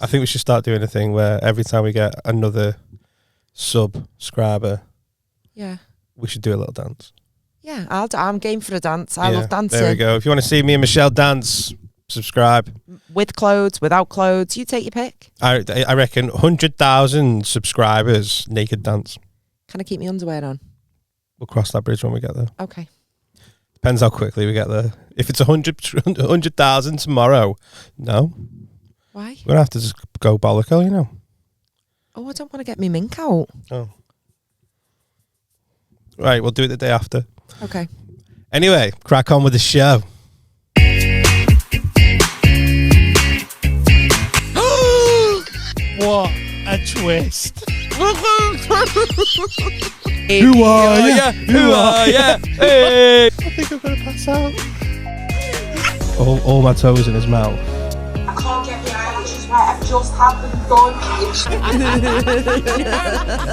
I think we should start doing a thing where every time we get another subscriber, we should do a little dance. Yeah, I'm game for a dance. I love dancing. There we go. If you want to see me and Michelle dance, subscribe. With clothes, without clothes, you take your pick. I reckon 100,000 subscribers, naked dance. Can I keep my underwear on? We'll cross that bridge when we get there. Okay. Depends how quickly we get there. If it's 100,000 tomorrow, no. Why? We're going to have to just go bolloco, you know. Oh, I don't want to get me mink out. Oh. Right, we'll do it the day after. Okay. Anyway, crack on with the show. What a twist. Who are ya? Who are ya? Hey. I think I'm going to pass out. All my toes in his mouth. I can't get the eyelashes right. I've just had them done.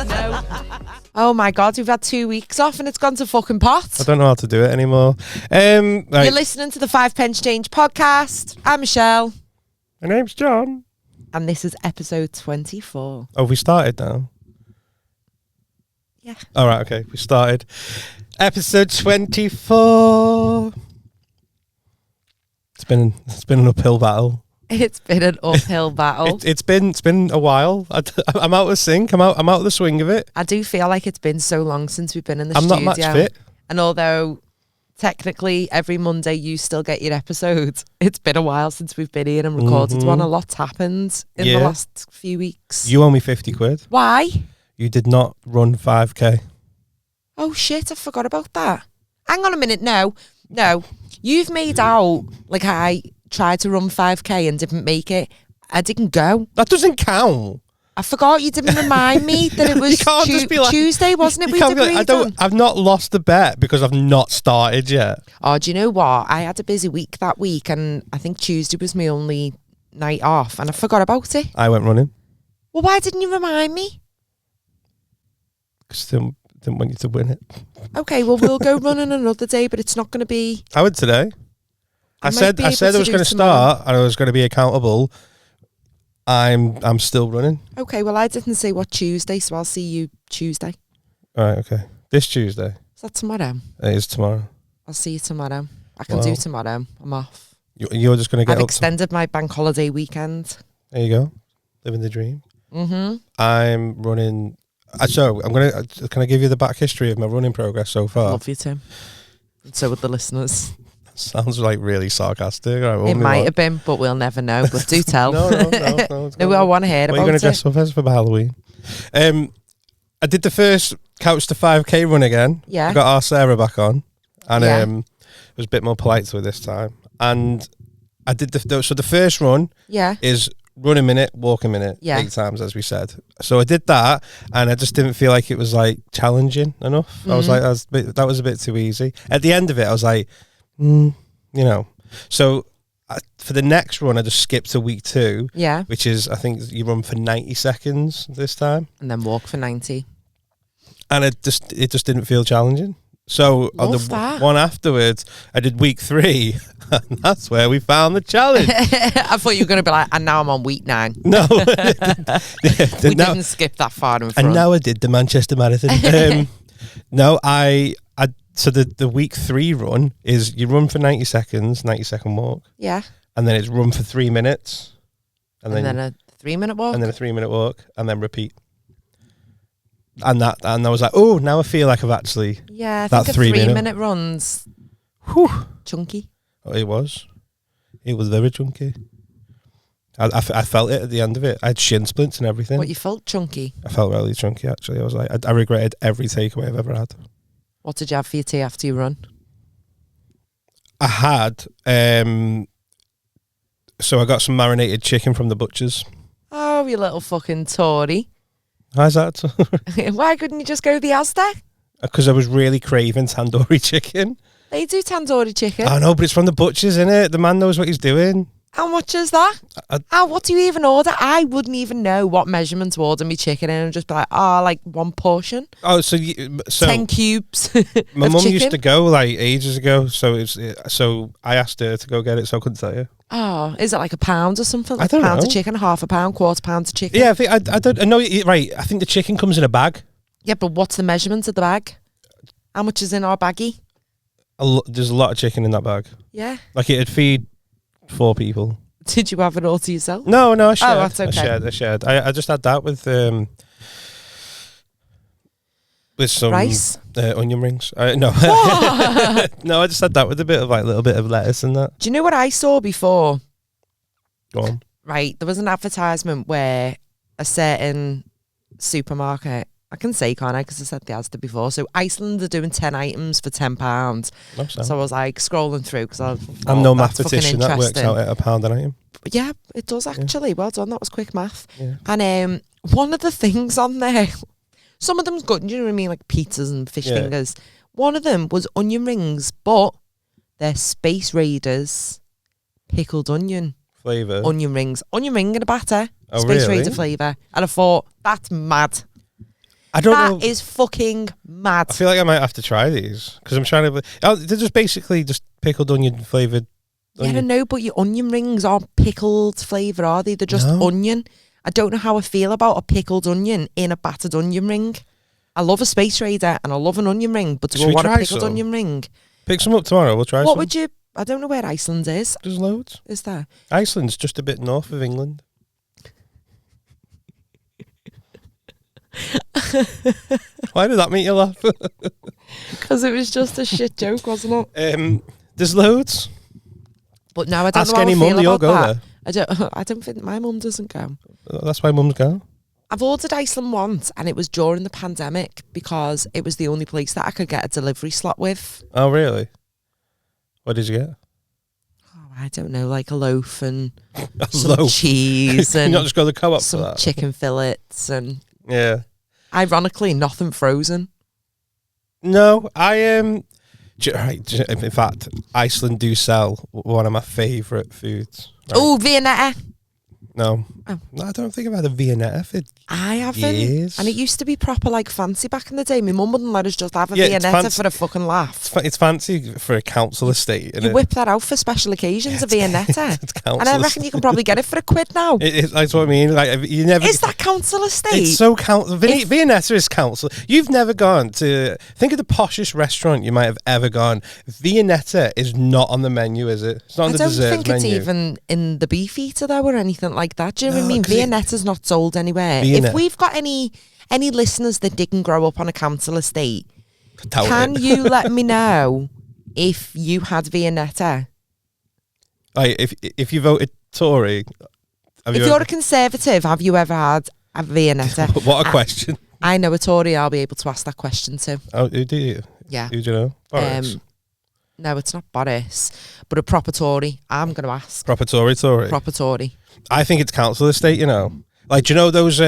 No. Oh my God, we've had 2 weeks off and it's gone to fucking pot. I don't know how to do it anymore. Right. You're listening to the 5 Pence Change podcast. I'm Michelle. My name's John. And this is episode 24. Oh, we started now? Yeah. All right, okay. We started. Episode 24. It's been an uphill battle. It's been an uphill battle. It's been a while. I'm out of sync. I'm out of the swing of it. I do feel like it's been so long since we've been in the I'm studio. not match fit. And although technically every Monday you still get your episodes, it's been a while since we've been here and recorded one. A lot's happened in the last few weeks. You owe me 50 quid. Why? You did not run 5k. Oh shit, I forgot about that. Hang on a minute. No. You've made out like I tried to run 5k and didn't make it. I didn't go. That doesn't count. I forgot. You didn't remind me that it was just be like, Tuesday, wasn't it? We agreed on. I've not lost the bet because I've not started yet. Oh, do you know what? I had a busy week that week and I think Tuesday was my only night off and I forgot about it. I went running. Well, why didn't you remind me? Because I didn't want you to win it. Okay, well, we'll go running another day, but it's not going to be... I went today. I said I was going to start and I was going to be accountable. I'm still running. Okay, well, I didn't say what Tuesday, so I'll see you Tuesday. All right, okay. This Tuesday. Is that tomorrow? It is tomorrow. I'll see you tomorrow. I can do tomorrow. I'm off. You're just going to get I've extended my bank holiday weekend. There you go. Living the dream. Mm-hmm. I'm running... So, can I give you the back history of my running progress so far? Love you, Tim. And so would the listeners. Sounds like really sarcastic. It might have been, but we'll never know. But do tell. No. No, I want to hear about it. What are you going to dress up as for Halloween? I did the first Couch to 5k run again. Yeah. I got our Sarah back on. And it was a bit more polite to her this time. And I did the first run is run a minute, walk a minute, 8 times, as we said. So I did that, and I just didn't feel like it was like challenging enough. I was like, that was a bit too easy. At the end of it, I was like, you know. So for the next run, I just skipped to week 2, which is, I think you run for 90 seconds this time, and then walk for 90. And it just didn't feel challenging. So on the one afterwards, I did week 3, and that's where we found the challenge. I thought you were going to be like, and now I'm on week 9. No. We didn't skip that far in front. And now I did the Manchester Marathon. No, so the week 3 run is you run for 90 seconds, 90-second walk. Yeah. And then it's run for 3 minutes. And then a 3-minute walk. And then a 3-minute walk, and then repeat. And I was like, oh, now I feel like I've actually... Yeah, I think a 3-minute run's chunky. Oh, it was. It was very chunky. I felt it at the end of it. I had shin splints and everything. What, you felt chunky? I felt really chunky, actually. I was like, I regretted every takeaway I've ever had. What did you have for your tea after you run? I had... so I got some marinated chicken from the butcher's. Oh, you little fucking Tory. How's that? Why couldn't you just go to the Asda? Because I was really craving tandoori chicken. They do tandoori chicken. I know, but it's from the butcher's, innit? The man knows what he's doing. How much is that? What do you even order? I wouldn't even know what measurement to order me chicken in and just be like, like one portion. Oh, so 10 cubes. My mum chicken. used to go like ages ago, so I asked her to go get it, so I couldn't tell you. Oh, is it like a pound or something? I don't know. Pound of know. chicken, half a pound, quarter pound of chicken. Yeah, I don't know. Right, I think the chicken comes in a bag. Yeah, but what's the measurement of the bag? How much is in our baggie? There's a lot of chicken in that bag. Yeah. Like it'd feed 4 people. Did you have it all to yourself? No, I shared. Oh, that's okay. I shared. I just had that with some rice, onion rings. No, no, I just had that with a little bit of lettuce and that. Do you know what I saw before? Go on. Right, there was an advertisement where a certain supermarket, I can say, can't I? Because I said the Asda before. So Iceland are doing 10 items for £10. So I was like scrolling through because I'm no mathematician. That works out at £1 an item. Yeah, it does actually. Yeah. Well done. That was quick math. Yeah. And one of the things on there, some of them's good. You know what I mean? Like pizzas and fish fingers. One of them was onion rings, but they're Space Raiders pickled onion. Flavour. Onion rings. Onion ring in a batter. Oh, Space really? Raider flavour. And I thought, that's mad. I don't know. That is fucking mad. I feel like I might have to try these because I'm trying to. They're just basically just pickled onion flavoured. Yeah, I know, but your onion rings aren't pickled flavour, are they? They're just onion. I don't know how I feel about a pickled onion in a battered onion ring. I love a Space Raider and I love an onion ring, but do I want a pickled onion ring? Pick some up tomorrow. We'll try some. What would you... I don't know where Iceland is. There's loads. Is there? Iceland's just a bit north of England. Why did that make you laugh? Because it was just a shit joke, wasn't it? There's loads. But now I don't Ask know how any I mum, feel you'll about go that. there. I don't think my mum doesn't go. That's why mums go. I've ordered Iceland once and it was during the pandemic because it was the only place that I could get a delivery slot with. Oh, really? What did you get? Oh, I don't know, like a loaf and some loaf. Cheese and not just go to the co-op some for that? Chicken fillets and ironically nothing frozen. No, in fact, Iceland do sell one of my favourite foods. Right? Oh, Viennetta. No. I don't think I've had a Viennetta for I haven't. years. And it used to be proper like fancy back in the day. My mum wouldn't let us just have a Viennetta for a fucking laugh. It's fancy for a council estate. You whip that out for special occasions, a Viennetta. It's council and I reckon you can probably get it for £1 now. That's what I mean. Like you never. Is that council estate? It's so council. Viennetta is council. You've never gone to. Think of the poshest restaurant you might have ever gone. Viennetta is not on the menu, is it? It's not on the desserts menu. I don't think it's even in the beef eater though, or anything like that. Do you know what I mean? Viennetta's not sold anywhere. If we've got any listeners that didn't grow up on a council estate, can you let me know if you had Viennetta? If you voted Tory, if you're a Conservative, have you ever had a Viennetta? What a question! I know a Tory. I'll be able to ask that question too. Oh, who do you? Yeah. Who do you know? Boris? No, it's not Boris, but a proper Tory. I'm going to ask. Proper Tory. Proper Tory. I think it's council estate, you know. Like, do you know those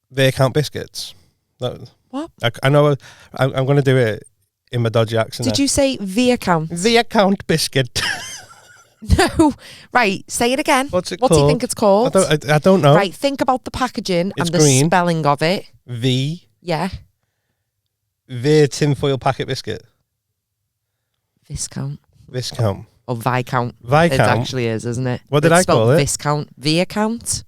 Viscount biscuits? What? I know. I'm going to do it in my dodgy accent. Did you say Viscount? Viscount biscuit. No. Right, say it again. What's it called? What do you think it's called? I don't know. Right, think about the packaging it's and the green. spelling of it. V. Yeah. V tinfoil packet biscuit. Viscount. Or Viscount. Viscount. It actually is, isn't it? What did I call it? Viscount. Viscount.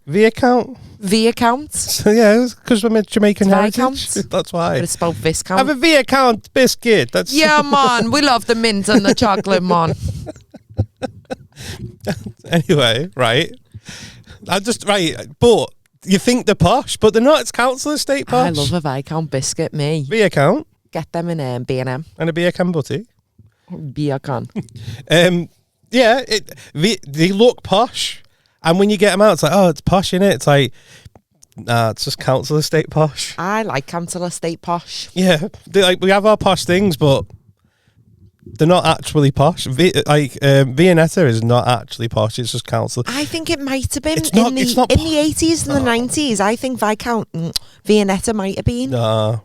Viscount. So yeah, because I'm a Jamaican heritage. That's why. But it's spelled Viscount. Have a Viscount biscuit. That's yeah, man. We love the mint and the chocolate, man. Anyway, right. But you think they're posh, but they're not. It's council estate posh. I love a Viscount biscuit, me. Viscount. Get them in B&M. And a Viscount butty. Viscount. Yeah, they look posh. And when you get them out, it's like, oh, it's posh, innit? It's like, nah, it's just council estate posh. I like council estate posh. Yeah, we have our posh things, but they're not actually posh. Viennetta is not actually posh. It's just council. I think it might have been in the 80s and the 90s. I think Viennetta might have been. No,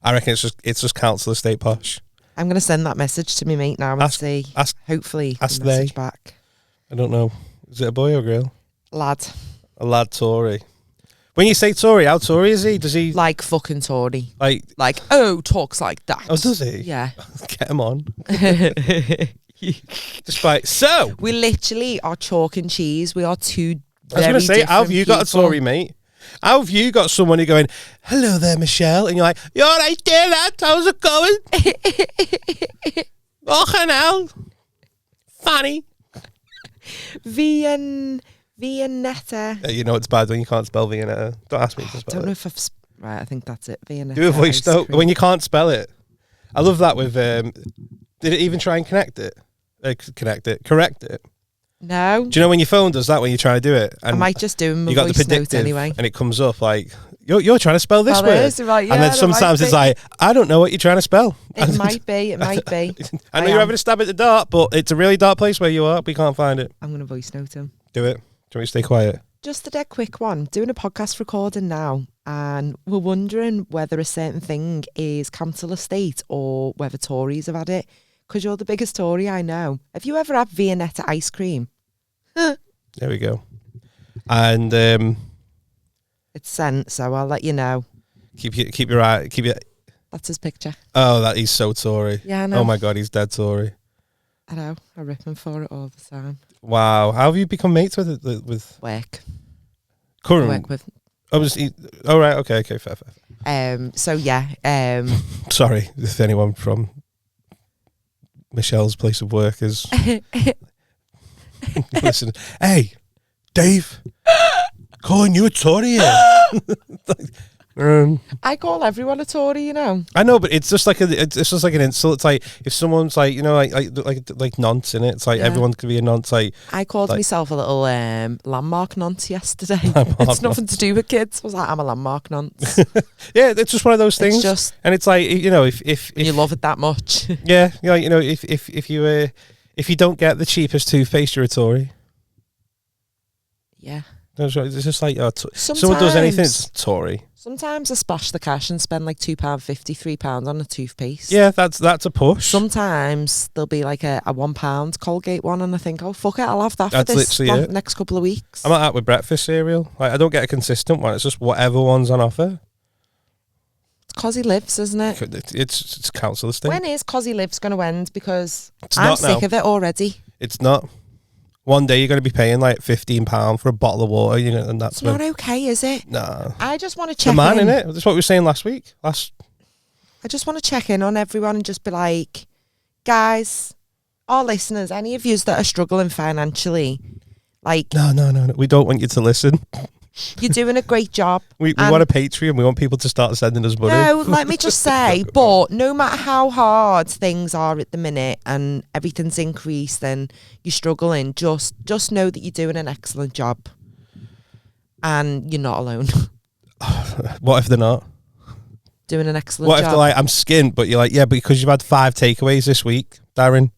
I reckon it's just council estate posh. I'm going to send that message to me mate now and see. Hopefully, ask message back. I don't know. Is it a boy or a girl? Lad. A lad Tory. When you say Tory, how Tory is he? Does he... Like fucking Tory. Like oh, talks like that. Oh, does he? Yeah. Get him on. Despite... So... We literally are chalk and cheese. We are two I was going to say, how have you got a Tory, mate? How have you got someone who going, hello there, Michelle? And you're like, you're all right there, lad? How's it going? Fucking hell. Funny. Viennetta. You know it's bad when you can't spell Viennetta. Don't ask me to spell it. I don't know if I've... Right, I think that's it. Viennetta. Do a voice note when you can't spell it. I love that with... did it even try and correct it? No. Do you know when your phone does that when you're trying to do it? And I might just do my you got the voice note predictive anyway. And it comes up like, you're trying to spell this word. Right, yeah, and then sometimes it's like, I don't know what you're trying to spell. It might be. I know you're having a stab at the dart, but it's a really dark place where you are. We can't find it. I'm going to voice note him. Do it. Do you want me to stay quiet? Just a dead quick one. Doing a podcast recording now, and we're wondering whether a certain thing is council estate or whether Tories have had it. Because you're the biggest Tory I know. Have you ever had Viennetta ice cream? There we go. And it's sent, so I'll let you know. Keep your eye. That's his picture. Oh, that he's so Tory. Yeah, I know. Oh my God, he's dead Tory. I know. I rip him for it all the time. Wow, how have you become mates with it? With work? Current work with. Oh, right. Okay. Fair. So yeah. Sorry, if anyone from Michelle's place of work is listen. Hey, Dave, calling you a Tory here. I call everyone a Tory, you know. I know, but it's just like it's just like an insult. It's like if someone's like, you know, like nonce in it. It's like everyone could be a nonce. Like I called myself a little landmark nonce yesterday. It's nothing to do with kids. I was like, I'm a landmark nonce. Yeah, it's just one of those things. It's just, and it's like, you know, if you love it that much. Yeah, you know, if you don't get the cheapest toothpaste, you're a Tory. Yeah. It's just like someone does anything, it's Tory. Sometimes I splash the cash and spend like £2.50, £3 on a toothpaste. Yeah, that's a push. Sometimes there'll be like a £1 Colgate one, and I think, oh fuck it, I'll have that that's for this next couple of weeks. I'm like that with breakfast cereal. Like I don't get a consistent one. It's just whatever one's on offer. It's Cosy Lives, isn't it? It's council estate. When is Cosy Lives going to end? Because it's I'm sick of it already. It's not. One day you're going to be paying like £15 for a bottle of water, and that's not okay, is it? No. I just want to check in. Innit? That's what we were saying last week. I just want to check in on everyone and just be like, guys, our listeners, any of yous that are struggling financially, like... No. We don't want you to listen. You're doing a great job. We want a Patreon. We want people to start sending us money. No, let me just say, but no matter how hard things are at the minute and everything's increased and you're struggling, just know that you're doing an excellent job. And you're not alone. What if they're not? Doing an excellent job. What if they're like, I'm skint, but you're like, yeah, because you've had 5 takeaways this week, Darren.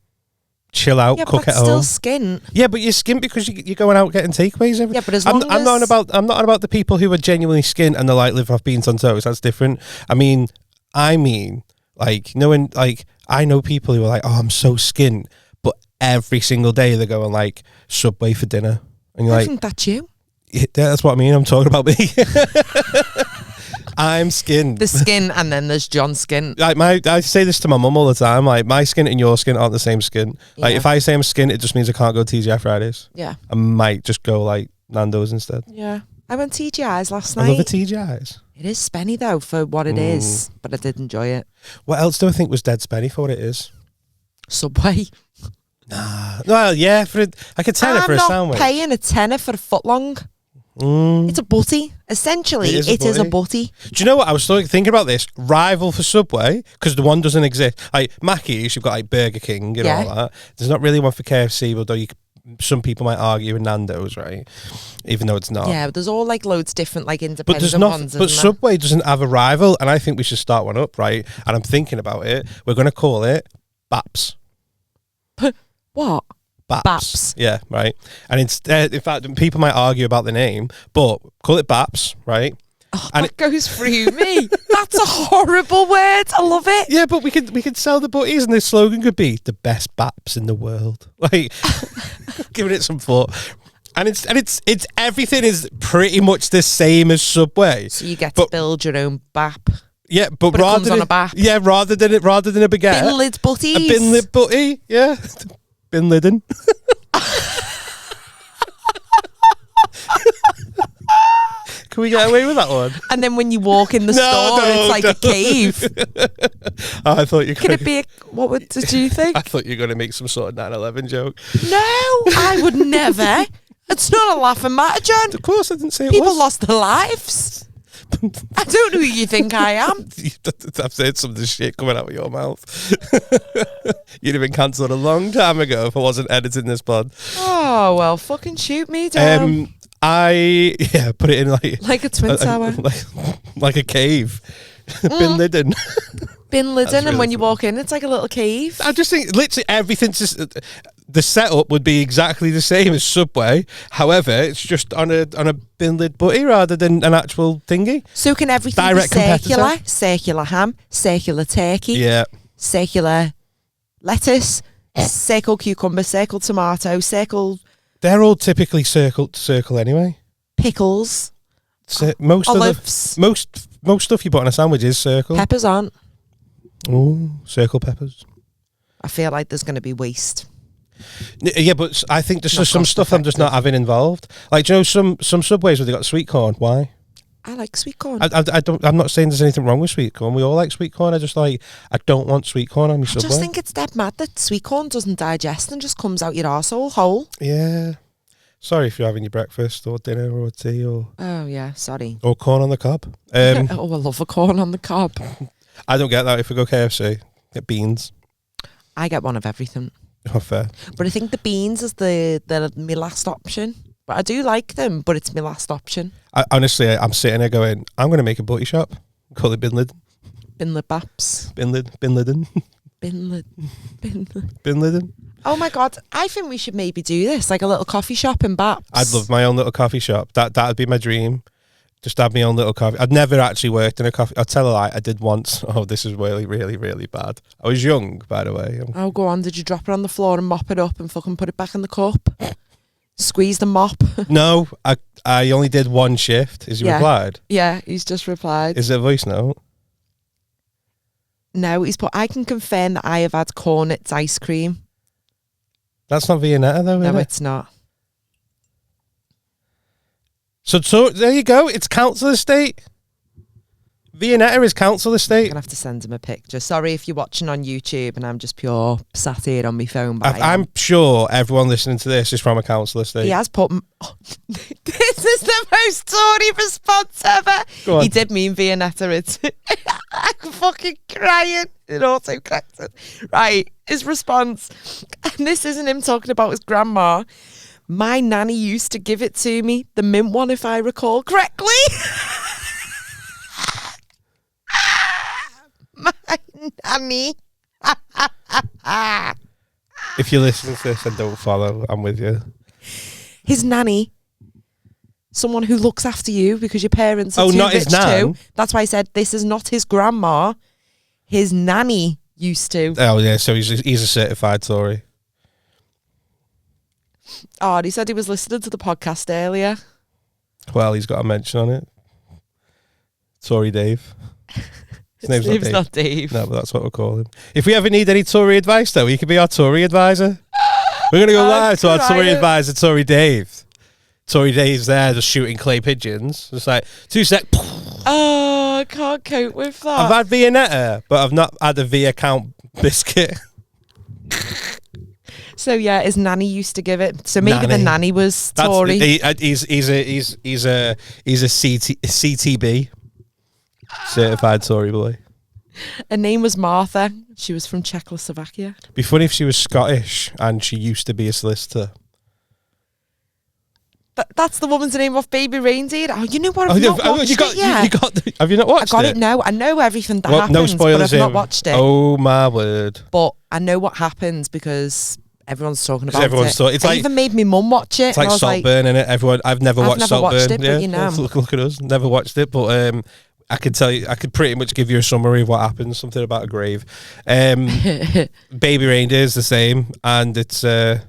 Chill out, cook at home. Still skint. Yeah, but you're skint because you're going out getting takeaways every. Yeah, but as long I'm not about the people who are genuinely skint and they're like live off beans on toast. That's different. I mean, like knowing, like I know people who are like, oh, I'm so skint, but every single day they're going like Subway for dinner, and you're I like, think that's you. Yeah, that's what I mean. I'm talking about me. I'm skin. The skin, and then there's John Skin. Like I say this to my mum all the time. Like my skin and your skin aren't the same skin. Yeah. Like if I say I'm skin, it just means I can't go TGI Fridays. Yeah. I might just go like Nando's instead. Yeah. I went TGI's last night. I love the TGI's. It is spenny though for what it is, but I did enjoy it. What else do I think was dead spenny for what it is? Subway. Nah. Well, yeah, for like a tenner for a sandwich. I'm not paying a tenner for a footlong. It's a butty. Essentially, it is a butty. Do you know what? I was thinking about this. Rival for Subway, because the one doesn't exist. Like Mackey's, you've got like Burger King and all that. There's not really one for KFC, although some people might argue with Nando's, right? Even though it's not. Yeah, but there's all like loads different like independent ones. But Subway doesn't have a rival, and I think we should start one up, right? And I'm thinking about it. We're going to call it Baps. What? Baps. Yeah, right. And instead, in fact, people might argue about the name, but call it Baps, right? Oh, and that goes through me. That That's a horrible word. I love it. Yeah, but we could sell the butties, and the slogan could be the best baps in the world. Like, giving it some thought. And it's everything is pretty much the same as Subway. So you get to build your own bap. Yeah, but rather it comes on a bap. Yeah, rather than a baguette. Bin lid butties. A bin lid butty. Yeah, bin lidden. Can we get away with that one? And then when you walk in the store, it's like a cave. I thought you could. It be? What did you think? I thought you were going to make some sort of 9/11 joke. No, I would never. It's not a laughing matter, John. Of course, I didn't say it People was. lost their lives. I don't know who you think I am. I've said some of this shit coming out of your mouth. You'd have been cancelled a long time ago if I wasn't editing this pod. Oh, well, fucking shoot me down. Put it in like a twin tower. Like a cave. Bin lidden. Bin lidden, and when you walk in, it's like a little cave. I just think literally everything's just... The setup would be exactly the same as Subway. However, it's just on a bin lid butty rather than an actual thingy. So can everything Direct be circular? competitor. Circular ham, circular turkey, yeah, circular lettuce, circle cucumber, circle tomato, circle... They're all typically circle anyway. Pickles, Most olives. Most stuff you put on a sandwich is circle. Peppers aren't. Oh, circle peppers. I feel like there's going to be waste. Yeah, but I think there's just some stuff I'm just not having involved. Like, do you know, some Subways where they got sweet corn. Why? I like sweet corn. I'm not saying there's anything wrong with sweet corn. We all like sweet corn. I don't want sweet corn on my Subway. I just think it's dead mad that sweet corn doesn't digest and just comes out your arsehole whole. Yeah. Sorry if you're having your breakfast or dinner or tea or... Oh, yeah, sorry. Or corn on the cob. Oh, I love a corn on the cob. I don't get that if we go KFC. Get beans. I get one of everything. Oh, fair. But I think the beans is my last option. But I do like them, but it's my last option. Honestly, I'm sitting there going, I'm going to make a butty shop. Call it Bin Lid. Bin Lid Baps. Bin Lidden. Bin Lid. Bin Lidden. Oh my God, I think we should maybe do this, like a little coffee shop in Baps. I'd love my own little coffee shop. That'd be my dream. Just have my own little coffee. I'd never actually worked in a coffee. I'll tell a lie. I did once. Oh, this is really, really, really bad. I was young, by the way. Oh, go on. Did you drop it on the floor and mop it up and fucking put it back in the cup? Squeeze the mop? No, I only did one shift. Has he replied? Yeah, he's just replied. Is it a voice note? No, he's put, I can confirm that I have had Cornets ice cream. That's not Viennetta, though, is it? No, it's not. So there you go. It's council estate. Viennetta is council estate. I'm going to have to send him a picture. Sorry if you're watching on YouTube and I'm just pure sat here on my phone. I'm sure everyone listening to this is from a council estate. He has put... this is the most Tory response ever. Go on. He did mean Viennetta. It's... I'm fucking crying. It auto-corrected. Right, his response. And this isn't him talking about his grandma. My nanny used to give it to me. The mint one, if I recall correctly. My nanny. If you're listening to this and don't follow, I'm with you. His nanny, someone who looks after you because your parents are too not rich his nan. too. That's why I said this is not his grandma. His nanny used to. Oh yeah, so he's a certified Tory. Oh, and he said he was listening to the podcast earlier. Well, he's got a mention on it. Tory Dave. His name's not Dave. No, but that's what we'll call him. If we ever need any Tory advice, though, he could be our Tory advisor. We're going to go live to our Tory advisor, Tory Dave. Tory Dave's there just shooting clay pigeons. Just like, 2 sec. Oh, I can't cope with that. I've had Viennetta, but I've not had a V account biscuit. So yeah, his nanny used to give it. So maybe the nanny was Tory. He's a CTB. Certified Tory boy. Her name was Martha. She was from Czechoslovakia. Be funny if she was Scottish and she used to be a solicitor. That's the woman's name off Baby Reindeer. Oh, you know what? I've not watched it yet. Have you not watched it? I got it now. I know everything that happens, no spoilers, but I've not watched it. Oh my word! But I know what happens because everyone's talking about it. It's like, even made me mum watch it. It's like Saltburn, innit? Everyone. I've never watched Saltburn. It, but you know. Look at us. Never watched it, but I could tell you. I could pretty much give you a summary of what happens. Something about a grave. Baby Reindeer is the same, and it's yeah.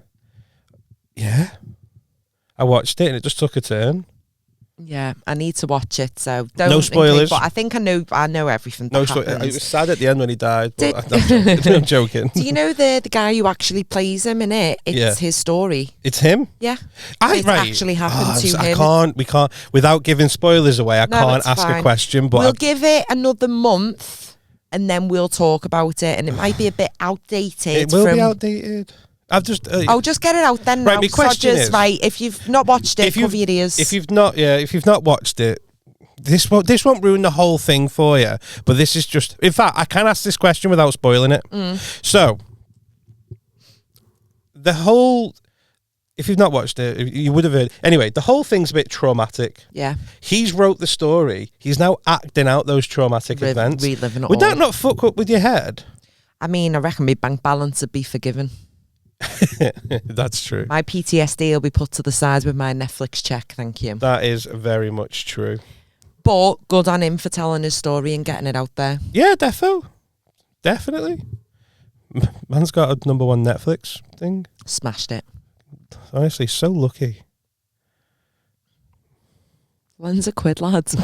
I watched it and it just took a turn. Yeah, I need to watch it. So don't no spoilers. But I think I know everything. No spoilers. It was sad at the end when he died. But I'm joking. Do you know the guy who actually plays him in it? It's his story. It's him. Yeah, it actually happened to him. We can't without giving spoilers away. I can't ask a question. But we'll give it another month, and then we'll talk about it. And it might be a bit outdated. It will be outdated. I've just just get it out then. Right, now. my question is, right, if you've not watched it, cover your ears. If you've not watched it, this won't ruin the whole thing for you. But this is just, in fact, I can ask this question without spoiling it. So, if you've not watched it, you would have heard. Anyway, the whole thing's a bit traumatic. Yeah. He's wrote the story. He's now acting out those traumatic events. Reliving it Would that not fuck up with your head? I mean, I reckon my bank balance would be forgiven. That's true. My PTSD will be put to the side with my Netflix check, thank you. That is very much true. But good on him for telling his story and getting it out there. Yeah, definitely. Man's got a #1 Netflix thing. Smashed it. Honestly, so lucky. Lends a quid, lads.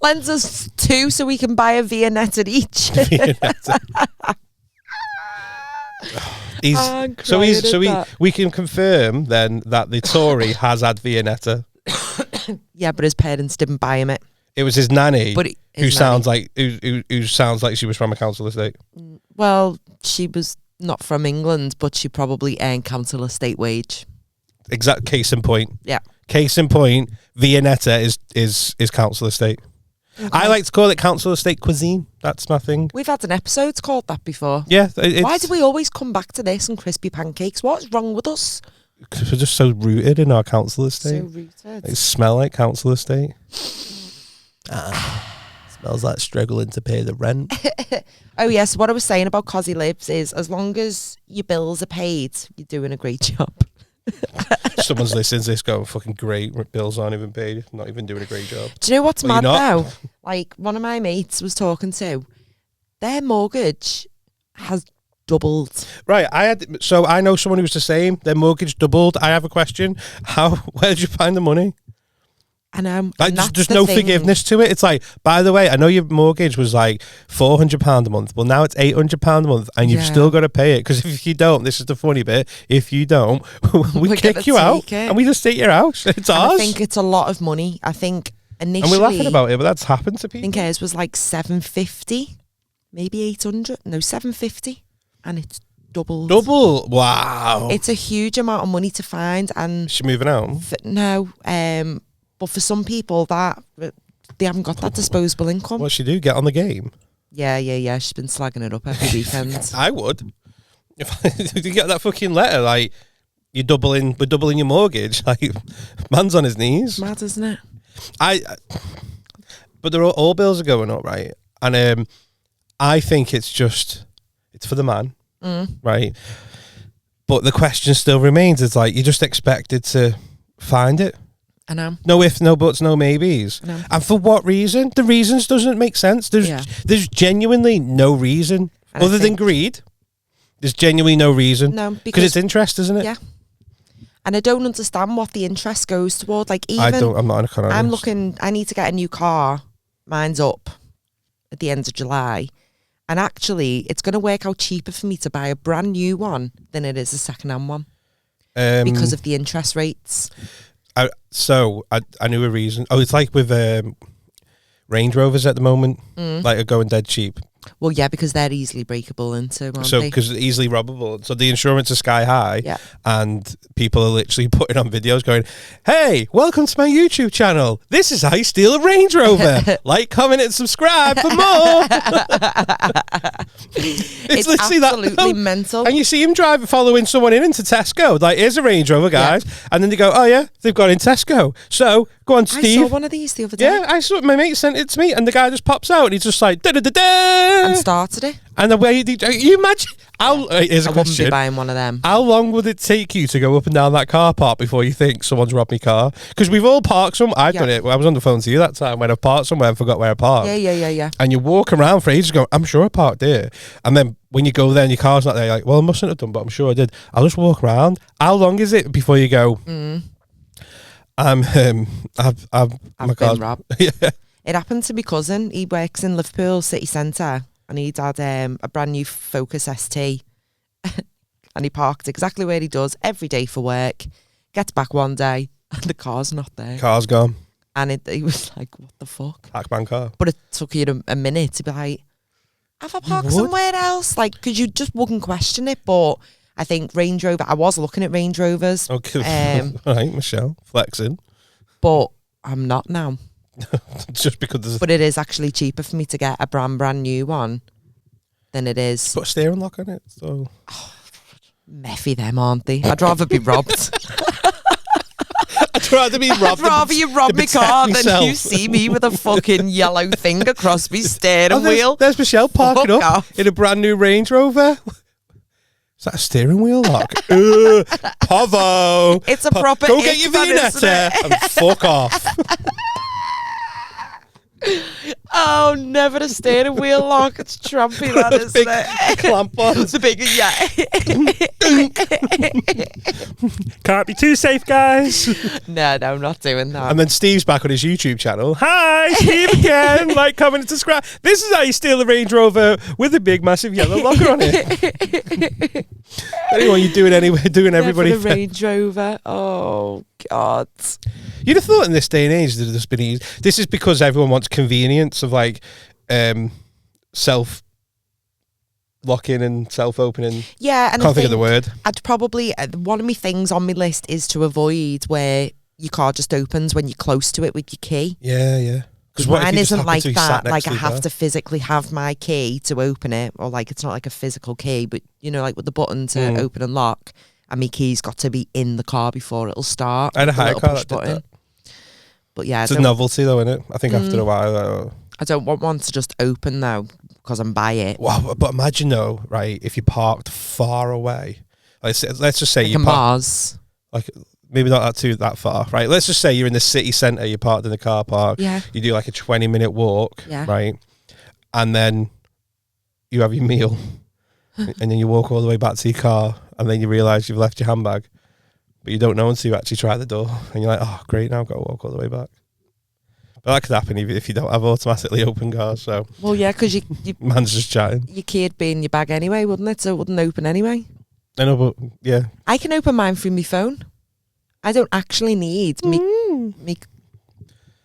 Lends us 2 so we can buy a Viennetta each. We can confirm then that the Tory has had Viennetta. Yeah, but his parents didn't buy him it. It was his nanny, who sounds like she was from a council estate. Well, she was not from England, but she probably earned council estate wage. Exact case in point. Yeah. Case in point, Viennetta is council estate. Okay. I like to call it council estate cuisine. That's my thing. We've had an episode called that before. Yeah. Why do we always come back to this and crispy pancakes? What's wrong with us? Because we're just so rooted in our council estate. So rooted. It smells like council estate. Smells like struggling to pay the rent. Oh yes, what I was saying about Cosy Libs is as long as your bills are paid, you're doing a great job. Someone's listening to this going, fucking great, bills aren't even paid, not even doing a great job. Do you know what's mad though? Like, one of my mates was talking to, their mortgage has doubled. Right, so I know someone who's the same, their mortgage doubled. I have a question. Where did you find the money? I know. Like, there's no forgiveness to it. It's like, by the way, I know your mortgage was like £400 a month. Well, now it's £800 a month, and you've still got to pay it. Because if you don't, this is the funny bit. If you don't, we kick you out, and we just take your house. It's ours. I think it's a lot of money. I think initially, and we're laughing about it, but that's happened to people. I think ours was like $750, maybe 800. No, $750, and it's doubled. Double? Wow! It's a huge amount of money to find, and she's moving out. No, but for some people, that they haven't got that disposable income. What's she do? Get on the game? Yeah. She's been slagging it up every weekend. I would. If you get that fucking letter, like, we're doubling your mortgage. Like, man's on his knees. Mad, isn't it? But all bills are going up, right? And I think it's for the man, right? But the question still remains. It's like, you're just expected to find it. I know. No ifs, no buts, no maybes. And for what reason? The reasons doesn't make sense. There's genuinely no reason other than greed. There's genuinely no reason. No, because it's interest, isn't it? Yeah. And I don't understand what the interest goes toward. Like, even I'm not an economist. I'm looking. I need to get a new car. Mine's up at the end of July, and actually, it's going to work out cheaper for me to buy a brand new one than it is a second-hand one because of the interest rates. I knew a reason. Oh, it's like with Range Rovers at the moment, like are going dead cheap. Well, yeah, because they're easily breakable into, aren't so they? Because they're easily robbable. So the insurance is sky high, and people are literally putting on videos going, "Hey, welcome to my YouTube channel. This is how you steal a Range Rover. Like, comment, and subscribe for more." It's absolutely mental. And you see him following someone into Tesco. Like, here's a Range Rover, guys. Yeah. And then they go, "Oh yeah, they've got in Tesco. So go on, Steve." I saw one of these the other day. Yeah, I saw. My mate sent it to me, and the guy just pops out, and he's just like, "Da da da da." and started it. And the way you imagine, here's a I question. wouldn't be buying one of them. How long would it take you to go up and down that car park before you think someone's robbed my car? Because we've all parked I've done it. I was on the phone to you that time when I parked somewhere and forgot where I parked. Yeah. And you walk around for ages going, I'm sure I parked here. And then when you go there and your car's not there, you're like, well, I mustn't have done, but I'm sure I did. I'll just walk around. How long is it before you go, my been robbed. Yeah. It happened to my cousin. He works in Liverpool city centre, and he'd had a brand new Focus ST, and he parked exactly where he does every day for work. Gets back one day, and the car's not there. Car's gone. And he was like, "What the fuck?" Hackman car. But it took you a minute to be like, "Have I parked somewhere else?" Like, because you just wouldn't question it. But I think Range Rover. I was looking at Range Rovers. Okay. All right, Michelle, flexing. But I'm not now. Just because but it is actually cheaper for me to get a brand new one than it is. Put a steering lock on it. So meffy them, aren't they? I'd rather be robbed. I'd rather be robbed. I'd rather you rob my car than you see me with a fucking yellow thing across my steering wheel. There's Michelle parking up in a brand new Range Rover. Is that a steering wheel lock? Povo. It's a proper. Go get your Viennetta and fuck off. Oh, never a steering wheel lock. It's trumpy, that isn't it? Clamp on. It's a big, Can't be too safe, guys. No, I'm not doing that. And then Steve's back on his YouTube channel. Hi, Steve again. Like, comment, and subscribe. This is how you steal a Range Rover with a big, massive yellow locker on it. Anyone, you're doing everybody. Never a Range Rover. Oh God. You'd have thought in this day and age that it's been easy. This is because everyone wants convenience of like self locking and self opening. Yeah, and can't think of the word. I'd probably one of my things on my list is to avoid where your car just opens when you're close to it with your key. Yeah. Because mine isn't like that. Like I have to physically have my key to open it, or like it's not like a physical key, but you know, like with the button to open and lock. And my key's got to be in the car before it'll start. I had a hire car that did that. But yeah, it's a novelty though, isn't it? I think after a while. I don't want one to just open though, because I'm by it. Wow, but imagine though, right? If you parked far away, let's just say like you Mars, like maybe not that far, right? Let's just say you're in the city centre, you're parked in the car park. Yeah. You do like a 20-minute walk, right? And then you have your meal, and then you walk all the way back to your car, and then you realise you've left your handbag. But you don't know until you actually try the door. And you're like, oh, great, now I've got to walk all the way back. But that could happen even if you don't have automatically open cars. So well, yeah, because you man's just chatting. Your key would be in your bag anyway, wouldn't it? So it wouldn't open anyway. I know, but yeah. I can open mine through my phone. I don't actually need me.